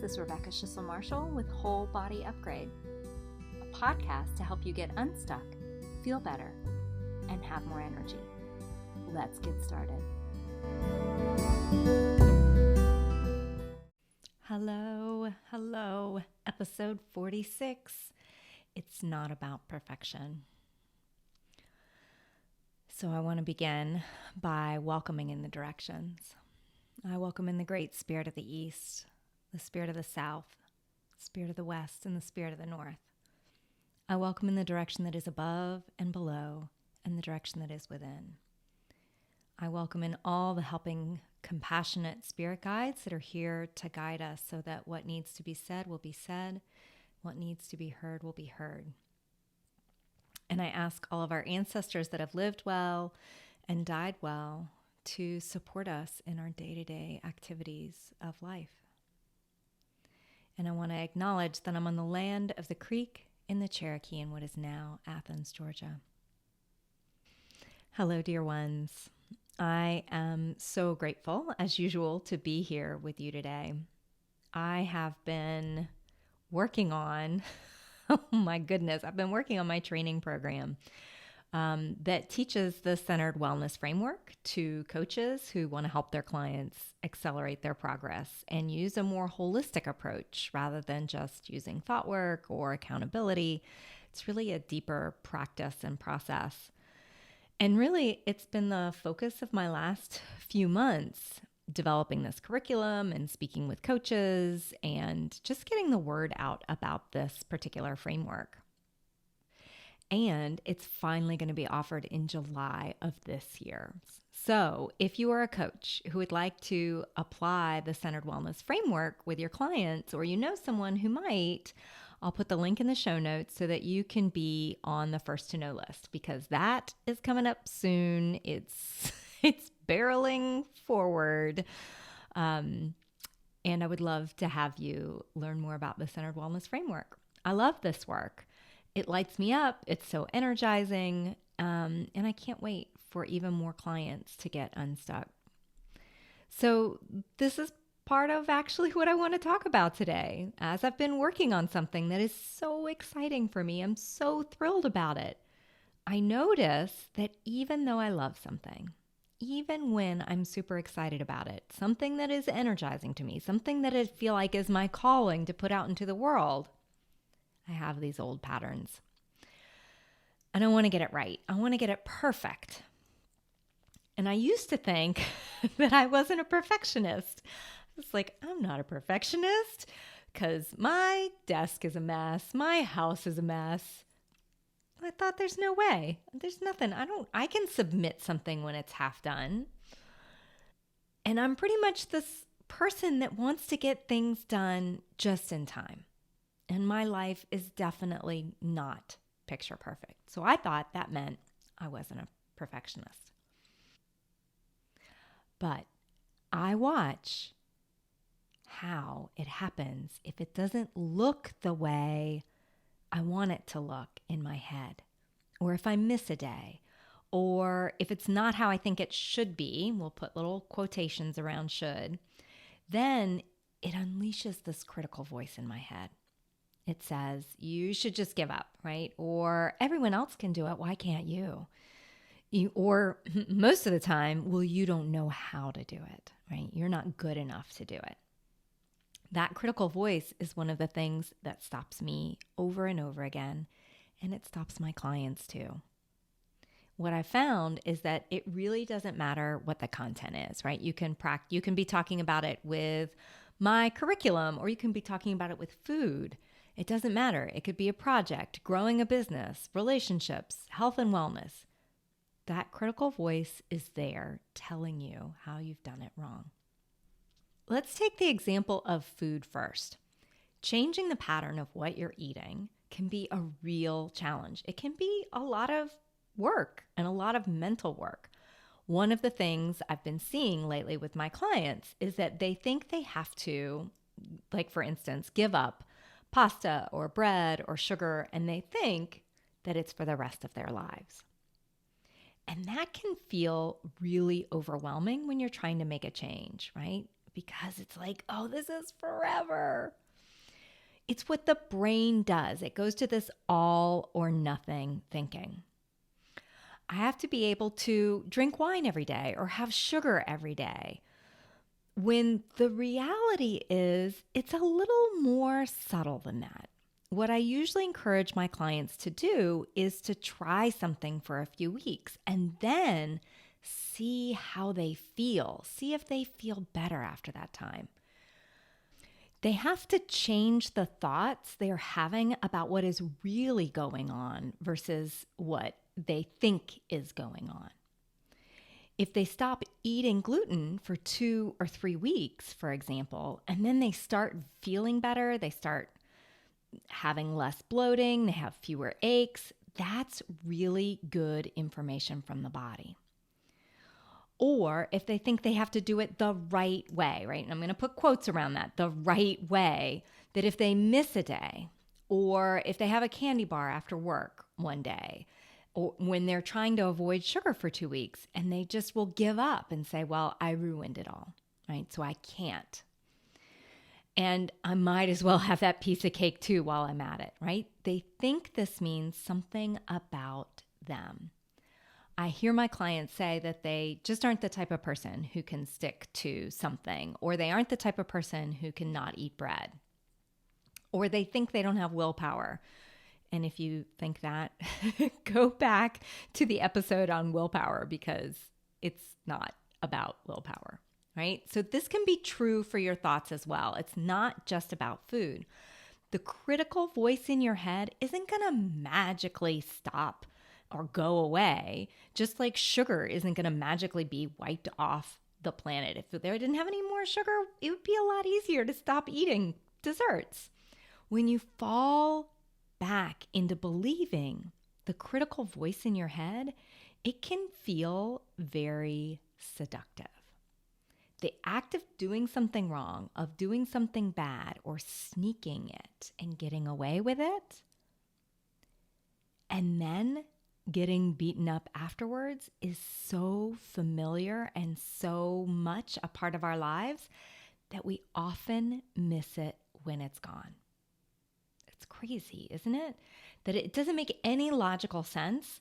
is Rebecca Schissel-Marshall with Whole Body Upgrade, a podcast to help you get unstuck, feel better, and have more energy. Let's get started. Hello, episode 46. It's not about perfection. So I want to begin by welcoming in the directions. I welcome in the great spirit of the East, the spirit of the South, the spirit of the West, and the spirit of the North. I welcome in the direction that is above and below, and the direction that is within. I welcome in all the helping, compassionate spirit guides that are here to guide us so that what needs to be said will be said, what needs to be heard will be heard. And I ask all of our ancestors that have lived well and died well to support us in our day-to-day activities of life. And I want to acknowledge that I'm on the land of the Creek in the Cherokee in what is now Athens, Georgia. Hello, dear ones. I am so grateful, as usual, to be here with you today. I have been working on, oh my goodness, I've been working on my training program that teaches the centered wellness framework to coaches who want to help their clients accelerate their progress and use a more holistic approach rather than just using thought work or accountability. It's really a deeper practice and process. And really, it's been the focus of my last few months, developing this curriculum and speaking with coaches and just getting the word out about this particular framework. And it's finally going to be offered in July of this year. So if you are a coach who would like to apply the Centered Wellness Framework with your clients, or you know someone who might, I'll put the link in the show notes so that you can be on the first to know list, because that is coming up soon. It's barreling forward. And I would love to have you learn more about the Centered Wellness Framework. I love this work. It lights me up. It's so energizing. And I can't wait for even more clients to get unstuck. So this is part of actually what I want to talk about today, as I've been working on something that is so exciting for me. I'm so thrilled about it. I notice that even though I love something, even when I'm super excited about it, something that is energizing to me, something that I feel like is my calling to put out into the world, I have these old patterns. And I want to get it right. I want to get it perfect. And I used to think that I wasn't a perfectionist. It's like, I'm not a perfectionist because my desk is a mess. My house is a mess. I thought there's no way. There's nothing. I can submit something when it's half done. And I'm pretty much this person that wants to get things done just in time. And my life is definitely not picture perfect. So I thought that meant I wasn't a perfectionist. But I watch how it happens if it doesn't look the way I want it to look in my head, or if I miss a day, or if it's not how I think it should be, we'll put little quotations around should, then it unleashes this critical voice in my head. It says, you should just give up, right? Or everyone else can do it. Why can't you? Or most of the time, well, you don't know how to do it, right? You're not good enough to do it. That critical voice is one of the things that stops me over and over again, and it stops my clients too. What I found is that it really doesn't matter what the content is, right? You can be talking about it with my curriculum, or you can be talking about it with food. It doesn't matter. It could be a project, growing a business, relationships, health and wellness. That critical voice is there telling you how you've done it wrong. Let's take the example of food first. Changing the pattern of what you're eating can be a real challenge. It can be a lot of work and a lot of mental work. One of the things I've been seeing lately with my clients is that they think they have to, like for instance, give up pasta or bread or sugar, and they think that it's for the rest of their lives. And that can feel really overwhelming when you're trying to make a change, right? because it's like, oh, this is forever. It's what the brain does. It goes to this all or nothing thinking. I have to be able to drink wine every day or have sugar every day. When the reality is, it's a little more subtle than that. What I usually encourage my clients to do is to try something for a few weeks and then see how they feel. See if they feel better after that time. They have to change the thoughts they're having about what is really going on versus what they think is going on. If they stop eating gluten for 2 or 3 weeks, for example, and then they start feeling better, they start having less bloating, they have fewer aches, that's really good information from the body. Or if they think they have to do it the right way, right? And I'm going to put quotes around that, the right way, that if they miss a day, or if they have a candy bar after work one day, or when they're trying to avoid sugar for 2 weeks, and they just will give up and say, well, I ruined it all, right? So I can't. And I might as well have that piece of cake too while I'm at it, right? They think this means something about them. I hear my clients say that they just aren't the type of person who can stick to something, or they aren't the type of person who can not eat bread, or they think they don't have willpower. And if you think that, go back to the episode on willpower because it's not about willpower, right? So this can be true for your thoughts as well. It's not just about food. The critical voice in your head isn't going to magically stop or go away, just like sugar isn't going to magically be wiped off the planet. If there didn't have any more sugar, it would be a lot easier to stop eating desserts. When you fall back into believing the critical voice in your head, it can feel very seductive. The act of doing something wrong, of doing something bad, or sneaking it and getting away with it, and then getting beaten up afterwards is so familiar and so much a part of our lives that we often miss it when it's gone. It's crazy, isn't it? That it doesn't make any logical sense,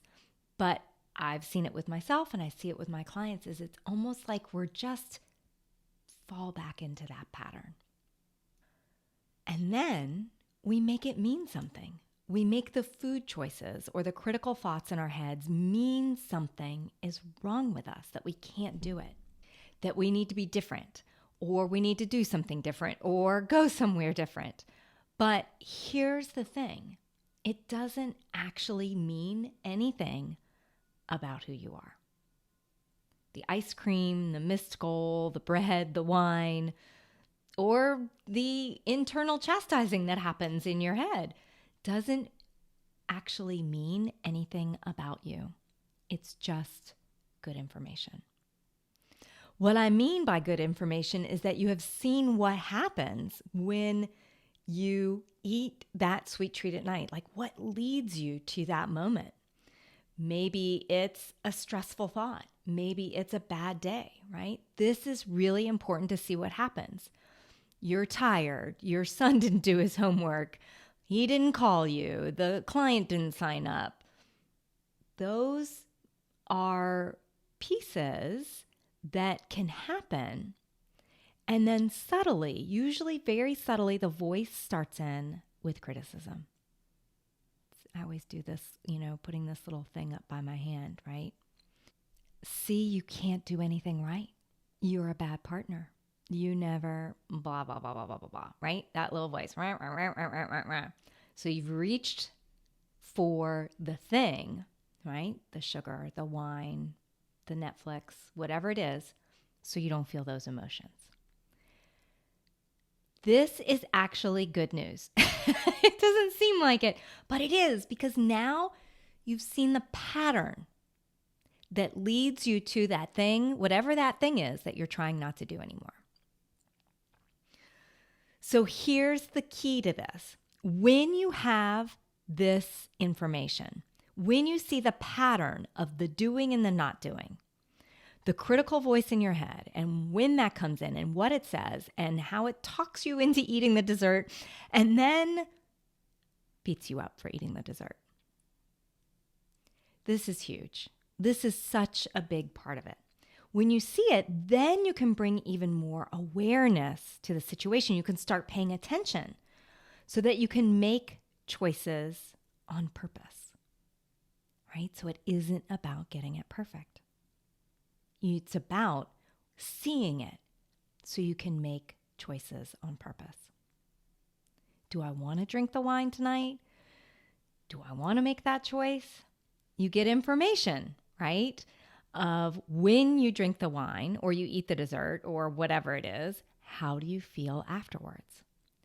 but I've seen it with myself and I see it with my clients, is it's almost like we're just fall back into that pattern. And then we make it mean something. We make the food choices or the critical thoughts in our heads mean something is wrong with us, that we can't do it, that we need to be different, or we need to do something different, or go somewhere different. But here's the thing. It doesn't actually mean anything about who you are. The ice cream, the missed goal, the bread, the wine, or the internal chastising that happens in your head doesn't actually mean anything about you. It's just good information. What I mean by good information is that you have seen what happens when you eat that sweet treat at night. Like, what leads you to that moment? Maybe it's a stressful thought. Maybe it's a bad day, right? This is really important to see what happens. You're tired. Your son didn't do his homework. He didn't call you. The client didn't sign up. Those are pieces that can happen. And then subtly, usually very subtly, the voice starts in with criticism. I always do this, putting this little thing up by my hand, right? See, you can't do anything right. You're a bad partner. You never blah, blah, blah, blah, blah, blah, blah, right? That little voice. So you've reached for the thing, right? The sugar, the wine, the Netflix, whatever it is, so you don't feel those emotions. This is actually good news. It doesn't seem like it, but it is, because now you've seen the pattern that leads you to that thing, whatever that thing is that you're trying not to do anymore. So here's the key to this. When you have this information, when you see the pattern of the doing and the not doing, The critical voice in your head and when that comes in and what it says and how it talks you into eating the dessert and then beats you up for eating the dessert. This is huge. This is such a big part of it. When you see it, then you can bring even more awareness to the situation. You can start paying attention so that you can make choices on purpose, right? So it isn't about getting it perfect. It's about seeing it so you can make choices on purpose. Do I want to drink the wine tonight? Do I want to make that choice? You get information, right? Of when you drink the wine or you eat the dessert or whatever it is, how do you feel afterwards?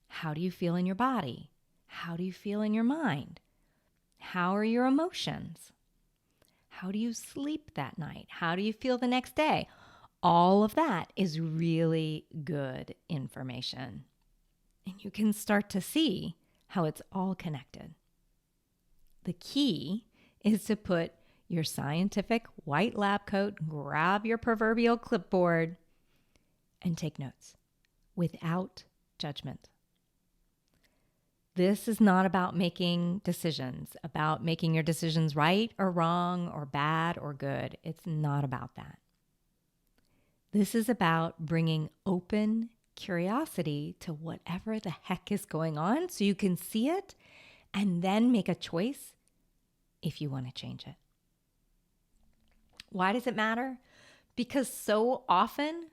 How do you feel in your body? How do you feel in your mind? How are your emotions? How do you sleep that night? How do you feel the next day? All of that is really good information. And you can start to see how it's all connected. The key is to put your scientific white lab coat, grab your proverbial clipboard, and take notes without judgment. This is not about making decisions, about making your decisions right or wrong or bad or good. It's not about that. This is about bringing open curiosity to whatever the heck is going on so you can see it and then make a choice if you want to change it. Why does it matter? Because so often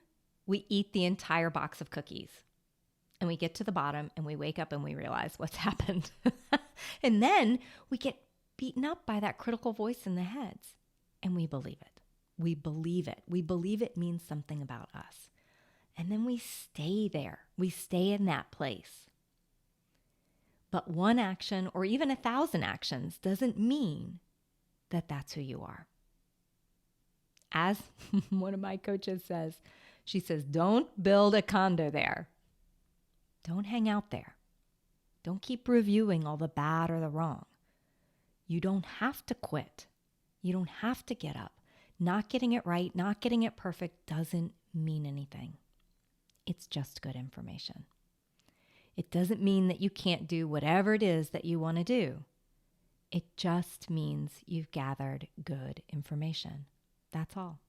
we eat the entire box of cookies. And we get to the bottom and we wake up and we realize what's happened. And then we get beaten up by that critical voice in the heads. And we believe it. We believe it. We believe it means something about us. And then we stay there. We stay in that place. But one action or even 1,000 actions doesn't mean that that's who you are. As one of my coaches says, she says, don't build a condo there. Don't hang out there. Don't keep reviewing all the bad or the wrong. You don't have to quit. You don't have to get up. Not getting it right, not getting it perfect doesn't mean anything. It's just good information. It doesn't mean that you can't do whatever it is that you want to do. It just means you've gathered good information. That's all.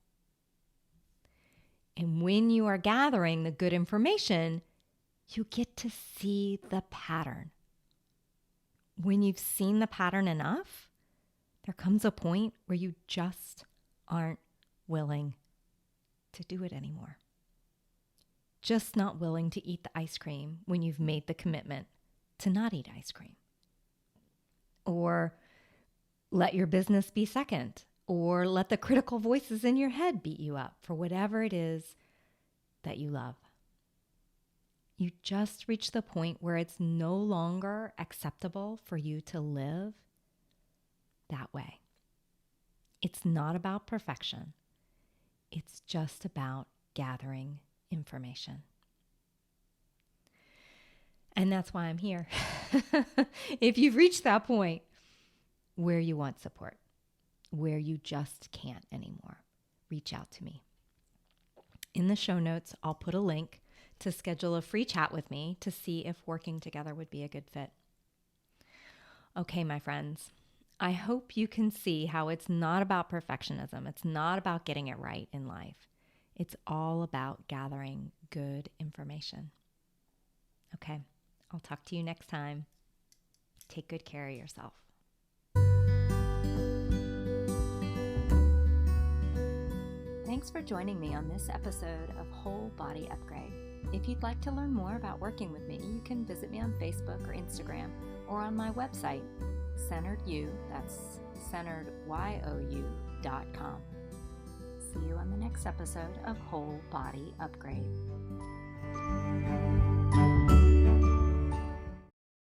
And when you are gathering the good information, you get to see the pattern. When you've seen the pattern enough, there comes a point where you just aren't willing to do it anymore. Just not willing to eat the ice cream when you've made the commitment to not eat ice cream. Or let your business be second. Or let the critical voices in your head beat you up for whatever it is that you love. You just reach the point where it's no longer acceptable for you to live that way. It's not about perfection. It's just about gathering information. And that's why I'm here. If you've reached that point where you want support, where you just can't anymore, reach out to me. In the show notes, I'll put a link to schedule a free chat with me to see if working together would be a good fit. Okay, my friends, I hope you can see how it's not about perfectionism. It's not about getting it right in life. It's all about gathering good information. Okay, I'll talk to you next time. Take good care of yourself. Thanks for joining me on this episode of Whole Body Upgrade. If you'd like to learn more about working with me, you can visit me on Facebook or Instagram or on my website, CenteredYou, that's CenteredYou.com. See you on the next episode of Whole Body Upgrade.